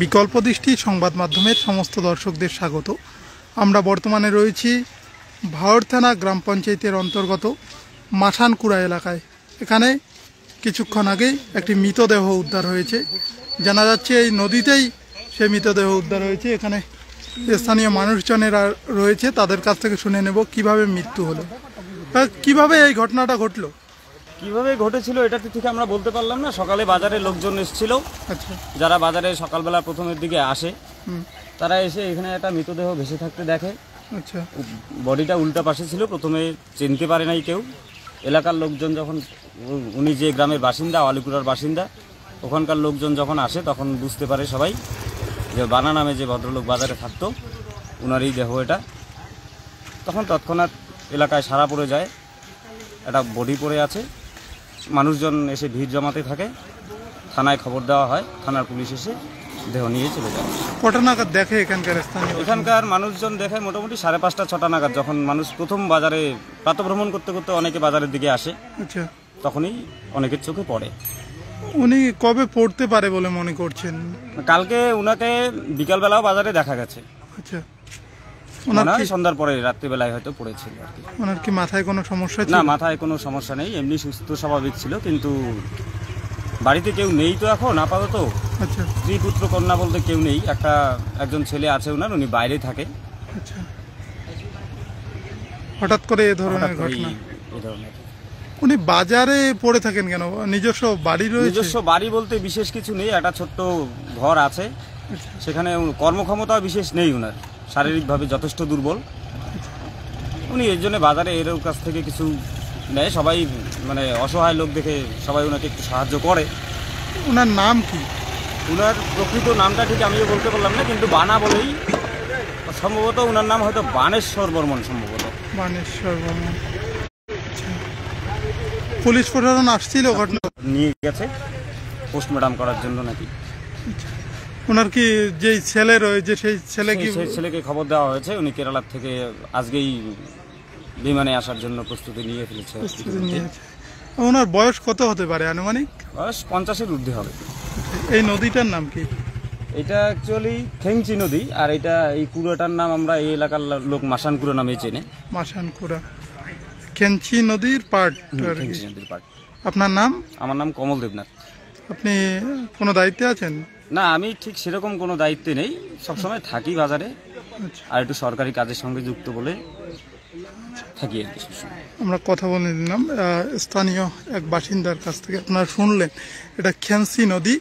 বিকল্প দৃষ্টি সংবাদ মাধ্যমের সমস্ত দর্শকদের স্বাগত। আমরা বর্তমানে রয়েছি ভাওড় থানা গ্রাম পঞ্চায়েতের অন্তর্গত মাসানকুড়া এলাকায়। এখানে কিছুক্ষণ আগেই একটি মৃতদেহ উদ্ধার হয়েছে। জানা যাচ্ছে এই নদীতেই সে মৃতদেহ উদ্ধার হয়েছে। এখানে স্থানীয় মানুষজনেরা রয়েছে, তাদের কাছ থেকে শুনে নেব কিভাবে মৃত্যু হলো, কিভাবে এই ঘটনাটা ঘটলো। কিভাবে ঘটেছিল এটা তো ঠিক আমরা বলতে পারলাম না। সকালে বাজারে লোকজন এসেছিল, আচ্ছা, যারা বাজারে সকালবেলা প্রথমের দিকে আসে তারা এসে এখানে একটা মৃতদেহ ভেসে থাকতে দেখে। আচ্ছা, বডিটা উল্টা পাশে ছিল, প্রথমে চিনতে পারে নাই কেউ। এলাকার লোকজন যখন, উনি যে গ্রামের বাসিন্দা, আলিপুরার বাসিন্দা, ওখানকার লোকজন যখন আসে তখন বুঝতে পারে সবাই যে বানা নামে যে ভদ্রলোক বাজারে থাকতো উনারই দেহ এটা। তখন তৎক্ষণাৎ এলাকায় সাড়া পড়ে যায়, একটা বডি পড়ে আছে। মানুষজন এসে ভিড় জমাতে থাকে, থানায় খবর দেওয়া হয়, থানার পুলিশ এসে দেহ নিয়ে চলে যায়। কটা নাগাদ দেখে এখানকার মানুষজন দেখে মোটামুটি 5:30-6টা নাগাদ, যখন মানুষ প্রথম বাজারে প্রাতঃভ্রমণ করতে করতে অনেকে বাজারের দিকে আসে। আচ্ছা, তখনই অনেকের চোখে পড়ে। উনি কবে পড়তে পারে বলে মনে করছেন? কালকে উনাকে বিকালবেলাও বাজারে দেখা গেছে। আচ্ছা, ওনার সন্ধ্যার পরে রাত্রিবেলায় হয়তো পড়েছিল আর কি। ওনার কি মাথায় কোনো সমস্যা ছিল? না, মাথায় কোনো সমস্যা নেই, এমনি সুস্থ স্বাভাবিক ছিল। কিন্তু বাড়িতে কেউ নেই তো এখন আপাতত। আচ্ছা, স্ত্রী পুত্র কন্যা বলতে কেউ নেই। একজন ছেলে আছে ওনার, উনি বাইরে থাকে। আচ্ছা, হঠাৎ করে এ ধরনের ঘটনা। উনি বাজারে পড়ে থাকেন কেন? নিজস্ব বাড়ি রয়েছে? নিজস্ব বাড়ি বলতে বিশেষ কিছু নেই, একটা ছোট্ট ঘর আছে। সেখানে কর্মক্ষমতা বিশেষ নেই উনার, শারীরিকভাবে যথেষ্ট দুর্বল। উনি এর জন্য বাজারে এর কাছ থেকে কিছু নেয়, সবাই মানে অসহায় লোক দেখে সবাই ওনাকে একটু সাহায্য করে। ওনার নাম কি? ওনার প্রকৃত নামটা ঠিক আমিও বলতে পারলাম না, কিন্তু বানা বলেই সম্ভবত ওনার নাম হয়তো বানেশ্বর বর্মন, সম্ভবত বানেশ্বর বর্মন। পুলিশ প্রশাসন আসছিল, ঘটনা নিয়ে গেছে পোস্টমর্টম করার জন্য নাকি। ওনার কি যে ছেলে রয়েছে সেই ছেলেকে খবর দেওয়া হয়েছে, উনি কেরালার থেকে আজকেই বিমানে আসার জন্য প্রস্তুতি নিয়ে ফেলেছে। ওনার বয়স কত হতে পারে আনুমানিক? বয়স 50-এর ঊর্ধ্বে হবে। এই নদীটার নাম কি? এটা অ্যাকচুয়ালি খেংচি নদী, আর এই কুড়াটার নাম আমরা এই এলাকার লোক মাসানকুড়া নামে চেনে। মাসানকুড়া খেঞ্চি নদীর পার্ট। আপনার নাম? আমার নাম কমল দেবনাথ। আপনি কোনো দায়িত্বে আছেন? না, আমি ঠিক সেরকম কোনো দায়িত্বে নেই, সবসময় থাকি বাজারে, আর একটু সরকারি কাজের সঙ্গে যুক্ত বলে থাকি আর কি। আমরা কথা বলে নিলাম স্থানীয় এক বাসিন্দার কাছ থেকে। আপনারা শুনলেন এটা খেঞ্চি নদী,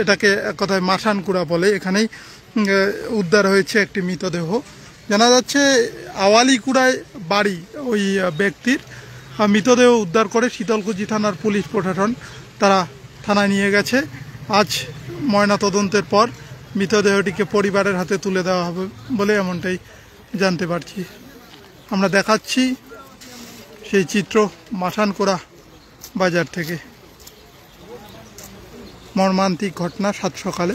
এটাকে এক কথায় মাসানকুড়া বলে। এখানেই উদ্ধার হয়েছে একটি মৃতদেহ। জানা যাচ্ছে আওয়ালিকুড়ায় বাড়ি ওই ব্যক্তির। মৃতদেহ উদ্ধার করে শীতলকুচি থানার পুলিশ প্রশাসন তারা থানায় নিয়ে গেছে। আজ ময়নাতদন্তের পর মৃতদেহটিকে পরিবারের হাতে তুলে দেওয়া হবে বলে এমনটাই জানতে পারছি। আমরা দেখাচ্ছি সেই চিত্র মাসানকুড়া বাজার থেকে। মর্মান্তিক ঘটনা সাত সকালে।